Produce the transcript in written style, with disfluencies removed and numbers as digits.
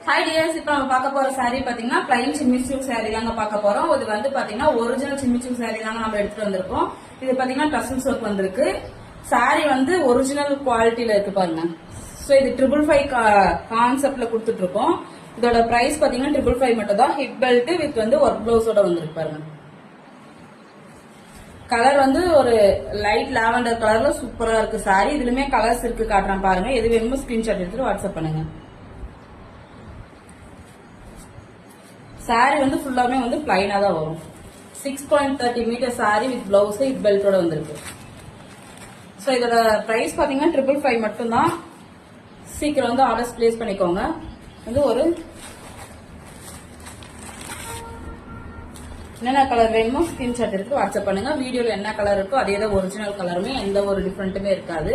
Hi tears, இப்போ நம்ம பார்க்க போற saree பாத்தீங்கன்னா பிளைன் சிம்மி சில்க் saree தாங்க பார்க்க போறோம். இது வந்து பாத்தீங்கன்னா ஒரிஜினல் சிம்மி சில்க் saree தாங்க நம்ம எடுத்துட்டு வந்திருக்கோம். இது பாத்தீங்கன்னா டசல்ஸ் ஒர்க் வந்திருக்கு. saree வந்து ஒரிஜினல் குவாலிட்டியில இருக்கு பாருங்க. சோ இது 555 கான்செப்ட்ல கொடுத்துட்டு இருக்கோம். இதோட பிரைஸ் பாத்தீங்கன்னா 555 மட்டும் தான். ஹிப் பெல்ட் வித் வந்து ஒர்க் பிளவுஸோட வந்திருக்கு பாருங்க. கலர் வந்து ஒரு லைட் லாவெண்டர் கலர்ல சூப்பரா இருக்கு saree. இதுலயுமே கலர்ஸ் இருக்கு, காட்டுறேன் பாருங்க. எது வேணுமோ ஸ்கிரீன்ஷாட் எடுத்துட்டு வாட்ஸ்அப் பண்ணுங்க. சாரி வந்து ஃபுல்லாமே வந்து பிளைனா தான் வரும். 6.30 metre sari with blouse with பெல்ட்டோட வந்திருக்கு. ஸோ இதோட பிரைஸ் பாத்தீங்கன்னா 555 மட்டும் தான். சீக்கிரம் வந்து ஆர்டர்ஸ் பிளேஸ் பண்ணிக்கோங்க. வந்து ஒரு என்னென்ன கலர் வேணுமோ ஸ்கிரீன்ஷாட் எடுத்து வாட்ஸ்அப் பண்ணுங்க. வீடியோல என்ன கலர் இருக்கோ அதே தான் ஒரிஜினல் கலருமே, எந்த ஒரு டிஃபரெண்ட்டுமே இருக்காது.